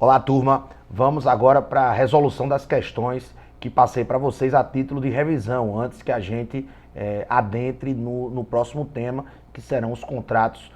Olá, turma. Vamos agora para a resolução das questões que passei para vocês a título de revisão, antes que a gente adentre no próximo tema, que serão os contratos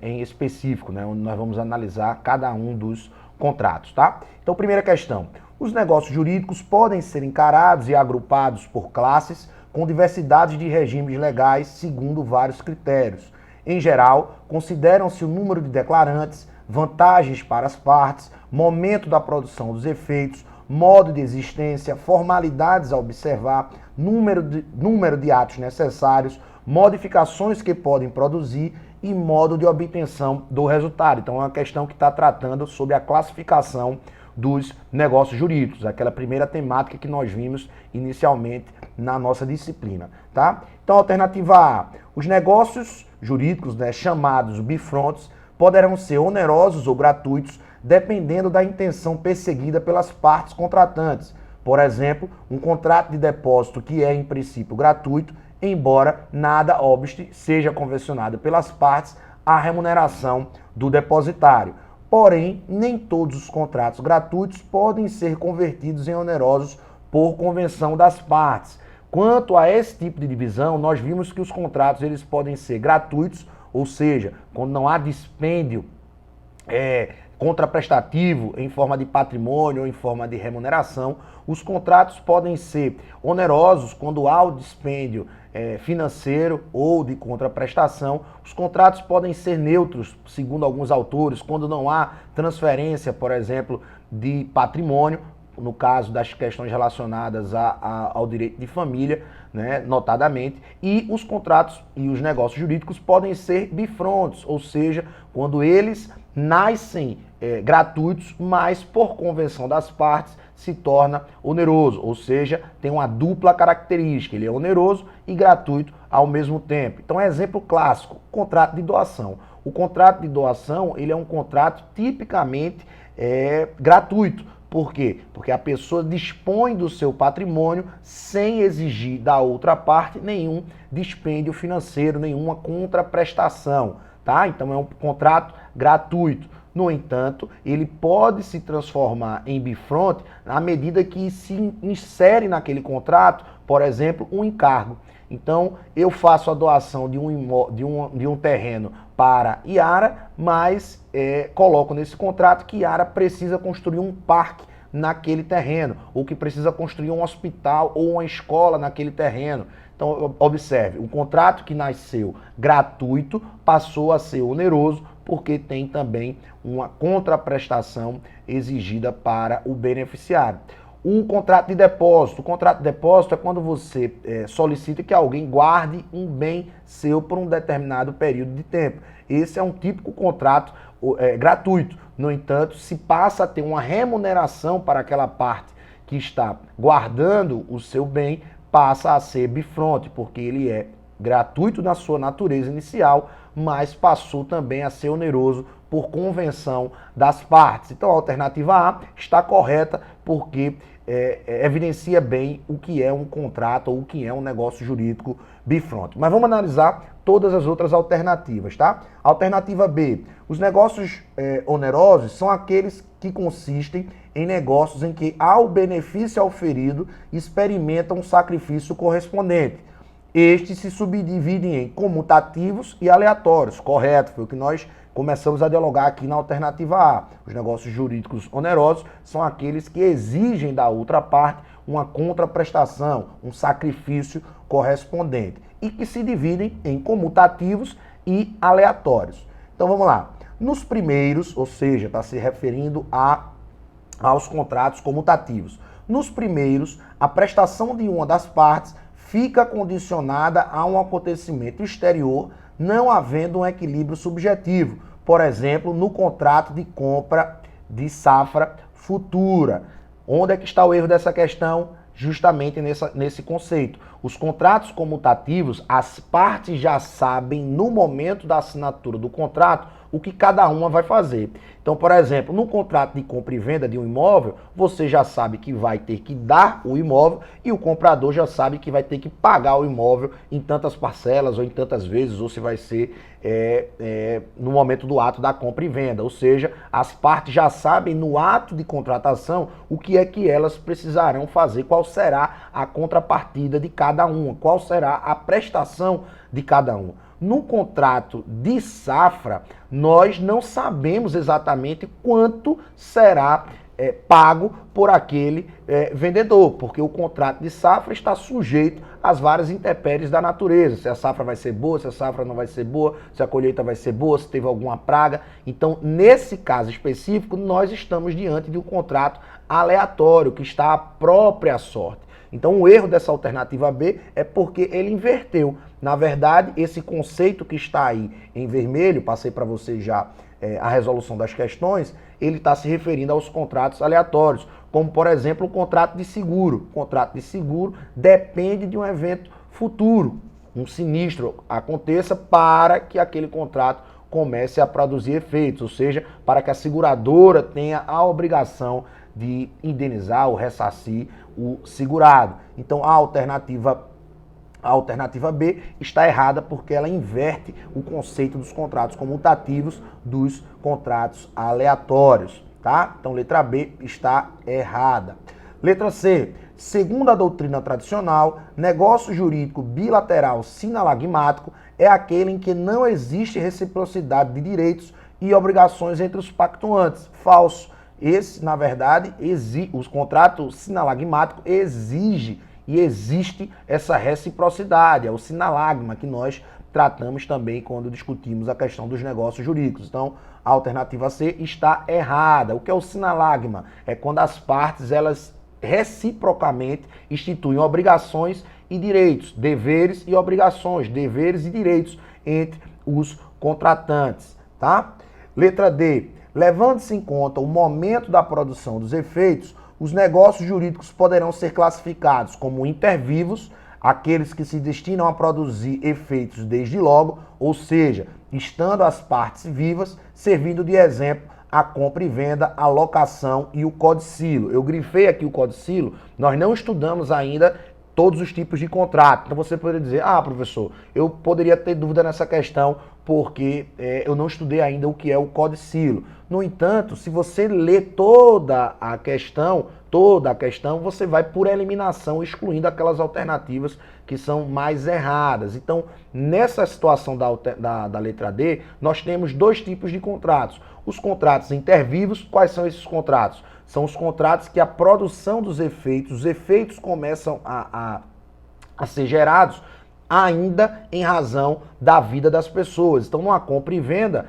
em específico, né, onde nós vamos analisar cada um dos contratos, tá? Então, primeira questão. Os negócios jurídicos podem ser encarados e agrupados por classes com diversidade de regimes legais segundo vários critérios. Em geral, consideram-se o número de declarantes, vantagens para as partes, momento da produção dos efeitos, modo de existência, formalidades a observar, número de atos necessários, modificações que podem produzir e modo de obtenção do resultado. Então é uma questão que está tratando sobre a classificação dos negócios jurídicos, aquela primeira temática que nós vimos inicialmente na nossa disciplina, tá? Então, alternativa A, os negócios jurídicos, né, chamados bifrontes, poderão ser onerosos ou gratuitos, dependendo da intenção perseguida pelas partes contratantes. Por exemplo, um contrato de depósito que é, em princípio, gratuito, embora nada obste seja convencionado pelas partes a remuneração do depositário. Porém, nem todos os contratos gratuitos podem ser convertidos em onerosos por convenção das partes. Quanto a esse tipo de divisão, nós vimos que os contratos eles podem ser gratuitos, ou seja, quando não há dispêndio contraprestativo em forma de patrimônio ou em forma de remuneração. Os contratos podem ser onerosos quando há o dispêndio financeiro ou de contraprestação. Os contratos podem ser neutros, segundo alguns autores, quando não há transferência, por exemplo, de patrimônio, no caso das questões relacionadas ao direito de família, né, notadamente, e os contratos e os negócios jurídicos podem ser bifrontes, ou seja, quando eles nascem gratuitos, mas por convenção das partes se torna oneroso, ou seja, tem uma dupla característica, ele é oneroso e gratuito ao mesmo tempo. Então, exemplo clássico, contrato de doação. O contrato de doação, ele é um contrato tipicamente gratuito. Por quê? Porque a pessoa dispõe do seu patrimônio sem exigir da outra parte nenhum dispêndio financeiro, nenhuma contraprestação, tá? Então é um contrato gratuito. No entanto, ele pode se transformar em bifronte à medida que se insere naquele contrato, por exemplo, um encargo. Então, eu faço a doação de um terreno para Iara, mas coloco nesse contrato que Iara precisa construir um parque naquele terreno, ou que precisa construir um hospital ou uma escola naquele terreno. Então, observe, o contrato que nasceu gratuito passou a ser oneroso, porque tem também uma contraprestação exigida para o beneficiário. O contrato de depósito. O contrato de depósito é quando você solicita que alguém guarde um bem seu por um determinado período de tempo. Esse é um típico contrato gratuito. No entanto, se passa a ter uma remuneração para aquela parte que está guardando o seu bem, passa a ser bifronte, porque ele é gratuito na sua natureza inicial, mas passou também a ser oneroso por convenção das partes. Então a alternativa A está correta porque evidencia bem o que é um contrato ou o que é um negócio jurídico bifronte. Mas vamos analisar todas as outras alternativas, tá? Alternativa B, os negócios onerosos são aqueles que consistem em negócios em que, ao benefício auferido, experimentam um sacrifício correspondente. Estes se subdividem em comutativos e aleatórios, correto? Foi o que nós começamos a dialogar aqui na alternativa A. Os negócios jurídicos onerosos são aqueles que exigem da outra parte uma contraprestação, um sacrifício correspondente, e que se dividem em comutativos e aleatórios. Então vamos lá. Nos primeiros, ou seja, está se referindo aos contratos comutativos. Nos primeiros, a prestação de uma das partes fica condicionada a um acontecimento exterior, não havendo um equilíbrio subjetivo. Por exemplo, no contrato de compra de safra futura. Onde é que está o erro dessa questão? Justamente nesse conceito. Os contratos comutativos, as partes já sabem no momento da assinatura do contrato o que cada uma vai fazer. Então, por exemplo, no contrato de compra e venda de um imóvel, você já sabe que vai ter que dar o imóvel e o comprador já sabe que vai ter que pagar o imóvel em tantas parcelas ou em tantas vezes, ou se vai ser no momento do ato da compra e venda. Ou seja, as partes já sabem no ato de contratação o que é que elas precisarão fazer, qual será a contrapartida de cada uma, qual será a prestação de cada uma. No contrato de safra, nós não sabemos exatamente quanto será pago por aquele vendedor, porque o contrato de safra está sujeito às várias intempéries da natureza, se a safra vai ser boa, se a safra não vai ser boa, se a colheita vai ser boa, se teve alguma praga. Então, nesse caso específico, nós estamos diante de um contrato aleatório, que está à própria sorte. Então, o erro dessa alternativa B é porque ele inverteu. Na verdade, esse conceito que está aí em vermelho, passei para você já a resolução das questões, ele está se referindo aos contratos aleatórios, como, por exemplo, o contrato de seguro. O contrato de seguro depende de um evento futuro, um sinistro aconteça para que aquele contrato comece a produzir efeitos, ou seja, para que a seguradora tenha a obrigação de indenizar ou ressarcir o segurado. Então, a alternativa B está errada porque ela inverte o conceito dos contratos comutativos dos contratos aleatórios, tá? Então, letra B está errada. Letra C. Segundo a doutrina tradicional, negócio jurídico bilateral sinalagmático é aquele em que não existe reciprocidade de direitos e obrigações entre os pactuantes. Falso. Esse, na verdade, os contratos sinalagmáticos exige e existe essa reciprocidade, é o sinalagma que nós tratamos também quando discutimos a questão dos negócios jurídicos. Então, a alternativa C está errada. O que é o sinalagma? É quando as partes, elas reciprocamente instituem obrigações e direitos, deveres e obrigações, deveres e direitos entre os contratantes, tá? Letra D. Levando-se em conta o momento da produção dos efeitos, os negócios jurídicos poderão ser classificados como intervivos, aqueles que se destinam a produzir efeitos desde logo, ou seja, estando as partes vivas, servindo de exemplo a compra e venda, a locação e o codicilo. Eu grifei aqui o codicilo, nós não estudamos ainda todos os tipos de contrato. Então você poderia dizer, professor, eu poderia ter dúvida nessa questão porque eu não estudei ainda o que é o codicilo. No entanto, se você ler toda a questão, você vai por eliminação, excluindo aquelas alternativas que são mais erradas. Então, nessa situação da letra D, nós temos dois tipos de contratos. Os contratos intervivos, quais são esses contratos? São os contratos que a produção dos efeitos, os efeitos começam a ser gerados ainda em razão da vida das pessoas. Então, numa compra e venda,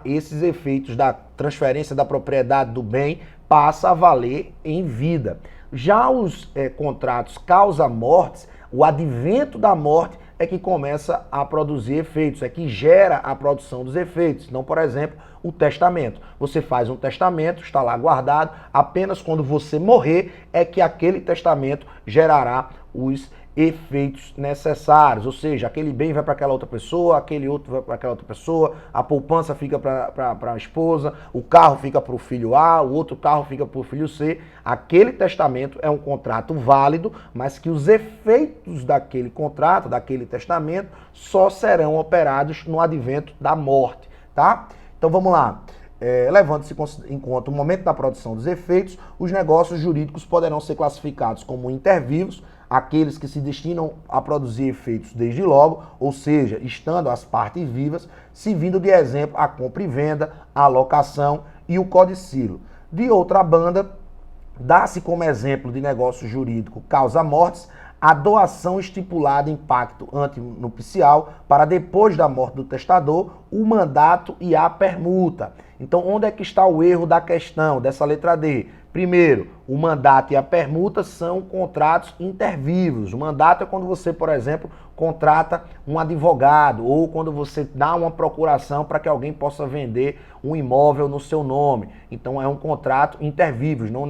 esses efeitos da transferência da propriedade do bem passa a valer em vida. Já os contratos causa-mortes, o advento da morte é que começa a produzir efeitos, é que gera a produção dos efeitos. Então, por exemplo, o testamento. Você faz um testamento, está lá guardado, apenas quando você morrer é que aquele testamento gerará os efeitos necessários, ou seja, aquele bem vai para aquela outra pessoa, aquele outro vai para aquela outra pessoa, a poupança fica para a esposa, o carro fica para o filho A, o outro carro fica para o filho C. Aquele testamento é um contrato válido, mas que os efeitos daquele contrato, daquele testamento, só serão operados no advento da morte, tá? Então vamos lá. Levando-se em conta o momento da produção dos efeitos, os negócios jurídicos poderão ser classificados como intervivos, aqueles que se destinam a produzir efeitos desde logo, ou seja, estando as partes vivas, servindo de exemplo a compra e venda, a locação e o codicilo. De outra banda, dá-se como exemplo de negócio jurídico causa-mortes a doação estipulada em pacto antinupcial para depois da morte do testador, o mandato e a permuta. Então, onde é que está o erro da questão dessa letra D? Primeiro, o mandato e a permuta são contratos intervivos. O mandato é quando você, por exemplo, contrata um advogado ou quando você dá uma procuração para que alguém possa vender um imóvel no seu nome. Então é um contrato intervivos, não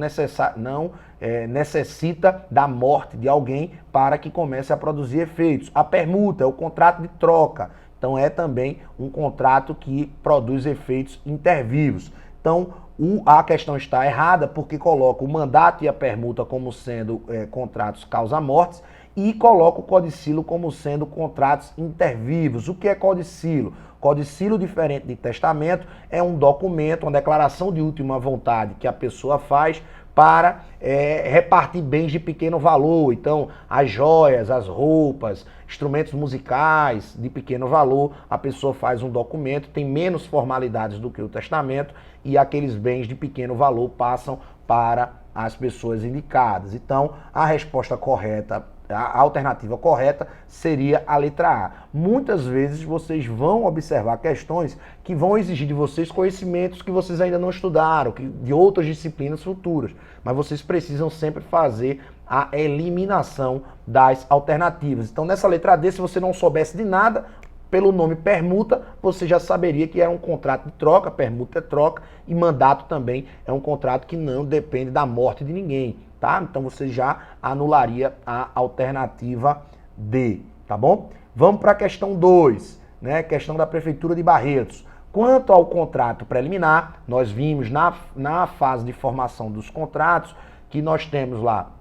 necessita da morte de alguém para que comece a produzir efeitos. A permuta é o contrato de troca, Então é também um contrato que produz efeitos intervivos. Então a questão está errada porque coloca o mandato e a permuta como sendo contratos causa-mortes e coloca o codicilo como sendo contratos intervivos. O que é codicilo? Codicilo, diferente de testamento, é um documento, uma declaração de última vontade que a pessoa faz para repartir bens de pequeno valor. Então, as joias, as roupas, instrumentos musicais de pequeno valor, a pessoa faz um documento, tem menos formalidades do que o testamento e aqueles bens de pequeno valor passam para as pessoas indicadas. Então, a resposta correta, a alternativa correta seria a letra A. Muitas vezes vocês vão observar questões que vão exigir de vocês conhecimentos que vocês ainda não estudaram, de outras disciplinas futuras, mas vocês precisam sempre fazer a eliminação das alternativas. Então, nessa letra D, se você não soubesse de nada, pelo nome permuta, você já saberia que é um contrato de troca, permuta é troca, e mandato também é um contrato que não depende da morte de ninguém, tá? Então você já anularia a alternativa D, tá bom? Vamos para a questão 2, né? Questão da Prefeitura de Barretos. Quanto ao contrato preliminar, nós vimos na fase de formação dos contratos que nós temos lá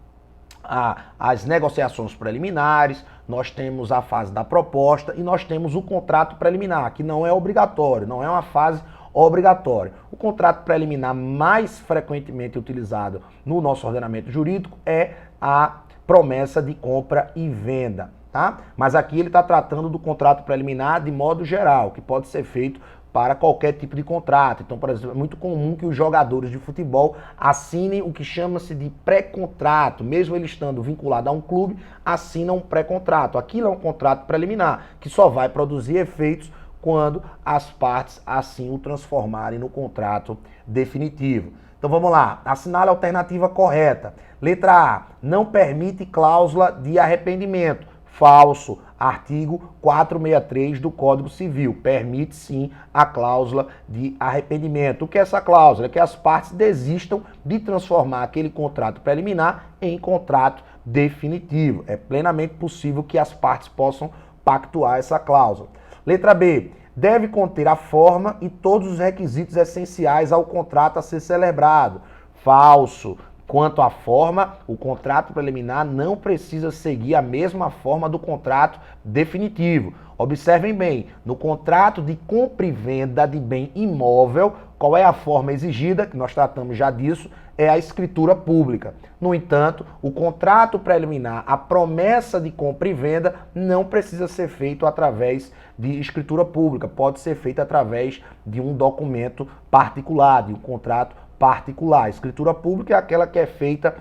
as negociações preliminares, nós temos a fase da proposta e nós temos o contrato preliminar, que não é obrigatório, não é uma fase obrigatória. O contrato preliminar mais frequentemente utilizado no nosso ordenamento jurídico é a promessa de compra e venda, tá? Mas aqui ele está tratando do contrato preliminar de modo geral, que pode ser feito para qualquer tipo de contrato. Então, por exemplo, é muito comum que os jogadores de futebol assinem o que chama-se de pré-contrato. Mesmo ele estando vinculado a um clube, assinam um pré-contrato. Aquilo é um contrato preliminar, que só vai produzir efeitos quando as partes assim o transformarem no contrato definitivo. Então vamos lá, assinale a alternativa correta. Letra A, não permite cláusula de arrependimento. Falso. Artigo 463 do Código Civil. Permite sim a cláusula de arrependimento. O que é essa cláusula? É que as partes desistam de transformar aquele contrato preliminar em contrato definitivo. É plenamente possível que as partes possam pactuar essa cláusula. Letra B. Deve conter a forma e todos os requisitos essenciais ao contrato a ser celebrado. Falso. Quanto à forma, o contrato preliminar não precisa seguir a mesma forma do contrato definitivo. Observem bem, no contrato de compra e venda de bem imóvel, qual é a forma exigida, que nós tratamos já disso, é a escritura pública. No entanto, o contrato preliminar, a promessa de compra e venda, não precisa ser feito através de escritura pública, pode ser feito através de um documento particular, de um contrato particular. Escritura pública é aquela que é feita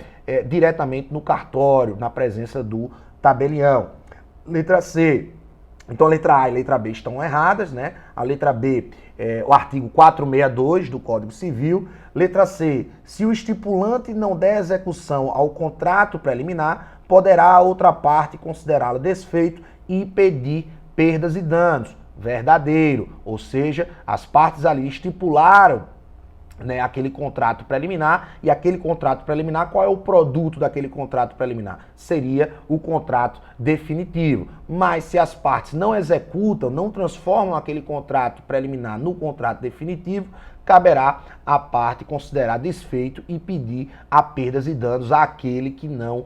diretamente no cartório, na presença do tabelião. Letra C. Então a letra A e a letra B estão erradas, né? A letra B é o artigo 462 do Código Civil. Letra C. Se o estipulante não der execução ao contrato preliminar, poderá a outra parte considerá-lo desfeito e pedir perdas e danos. Verdadeiro. Ou seja, as partes ali estipularam, né, aquele contrato preliminar, e aquele contrato preliminar, qual é o produto daquele contrato preliminar? Seria o contrato definitivo. Mas se as partes não executam, não transformam aquele contrato preliminar no contrato definitivo, caberá à parte considerar desfeito e pedir a perdas e danos àquele que não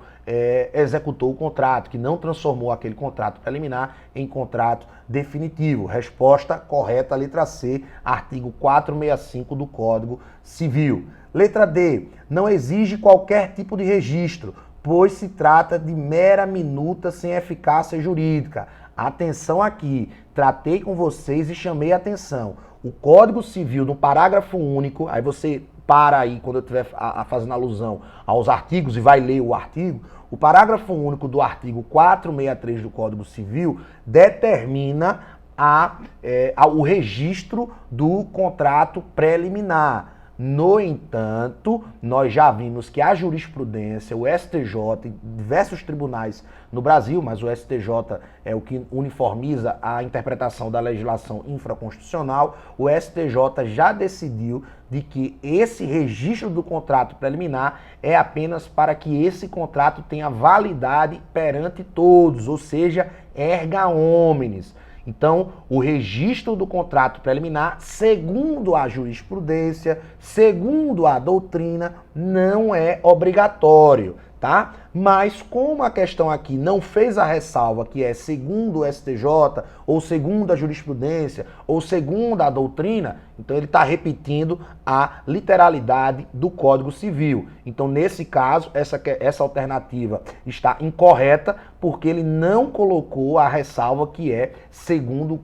executou o contrato, que não transformou aquele contrato preliminar em contrato definitivo. Resposta correta, letra C, artigo 465 do Código Civil. Letra D, não exige qualquer tipo de registro, pois se trata de mera minuta sem eficácia jurídica. Atenção aqui, tratei com vocês e chamei a atenção. O Código Civil, no parágrafo único, aí você para aí quando eu estiver fazendo alusão aos artigos e vai ler o artigo, o parágrafo único do artigo 463 do Código Civil determina o registro do contrato preliminar. No entanto, nós já vimos que a jurisprudência, o STJ e diversos tribunais no Brasil, mas o STJ é o que uniformiza a interpretação da legislação infraconstitucional, o STJ já decidiu de que esse registro do contrato preliminar é apenas para que esse contrato tenha validade perante todos, ou seja, erga omnes. Então, o registro do contrato preliminar, segundo a jurisprudência, segundo a doutrina, não é obrigatório, tá? Mas como a questão aqui não fez a ressalva que é segundo o STJ, ou segundo a jurisprudência, ou segundo a doutrina, então ele está repetindo a literalidade do Código Civil. Então, nesse caso, essa alternativa está incorreta, porque ele não colocou a ressalva que é segundo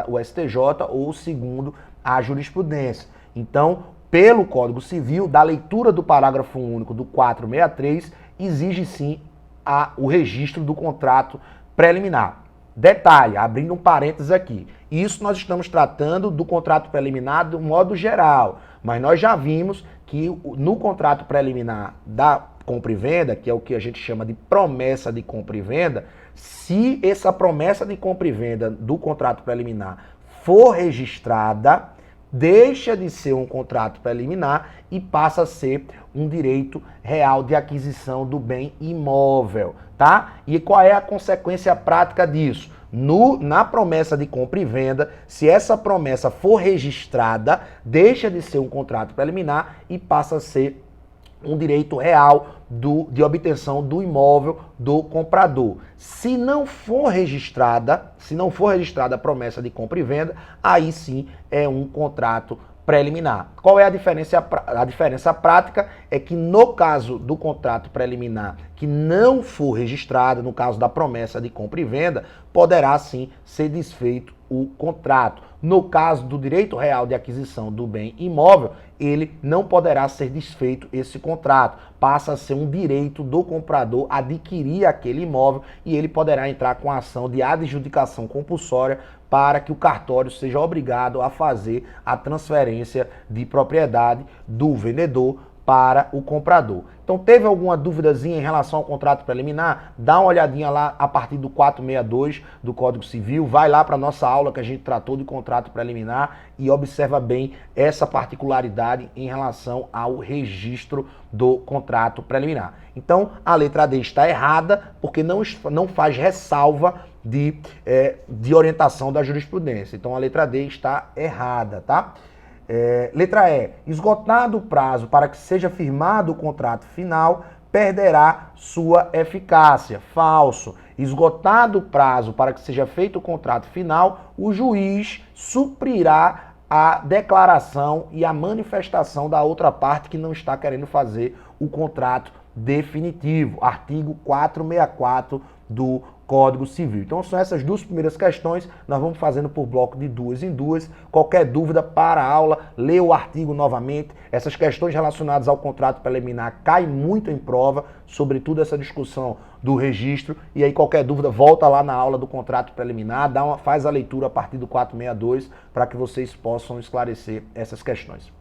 o STJ ou segundo a jurisprudência. Então, pelo Código Civil, da leitura do parágrafo único do 463, exige sim o registro do contrato preliminar. Detalhe, abrindo um parênteses aqui, isso nós estamos tratando do contrato preliminar de um modo geral, mas nós já vimos que no contrato preliminar da compra e venda, que é o que a gente chama de promessa de compra e venda, se essa promessa de compra e venda do contrato preliminar for registrada, deixa de ser um contrato preliminar e passa a ser um direito real de aquisição do bem imóvel, tá? E qual é a consequência prática disso? Na promessa de compra e venda, se essa promessa for registrada, deixa de ser um contrato preliminar e passa a ser um direito real de obtenção do imóvel do comprador. Se não for registrada a promessa de compra e venda, aí sim é um contrato preliminar. Qual é a diferença? A diferença prática é que no caso do contrato preliminar que não for registrado, no caso da promessa de compra e venda, poderá sim ser desfeito o contrato. No caso do direito real de aquisição do bem imóvel, ele não poderá ser desfeito esse contrato. Passa a ser um direito do comprador adquirir aquele imóvel e ele poderá entrar com a ação de adjudicação compulsória para que o cartório seja obrigado a fazer a transferência de propriedade do vendedor para o comprador. Então, teve alguma duvidazinha em relação ao contrato preliminar? Dá uma olhadinha lá a partir do 462 do Código Civil, vai lá para a nossa aula que a gente tratou de contrato preliminar e observa bem essa particularidade em relação ao registro do contrato preliminar. Então, a letra D está errada porque não faz ressalva de orientação da jurisprudência. Então, a letra D está errada, tá? Letra E. Esgotado o prazo para que seja firmado o contrato final, perderá sua eficácia. Falso. Esgotado o prazo para que seja feito o contrato final, o juiz suprirá a declaração e a manifestação da outra parte que não está querendo fazer o contrato definitivo. Artigo 464 do Código Civil. Então são essas duas primeiras questões, nós vamos fazendo por bloco de duas em duas. Qualquer dúvida, para a aula, lê o artigo novamente. Essas questões relacionadas ao contrato preliminar caem muito em prova, sobretudo essa discussão do registro, e aí qualquer dúvida, volta lá na aula do contrato preliminar, faz a leitura a partir do 462 para que vocês possam esclarecer essas questões.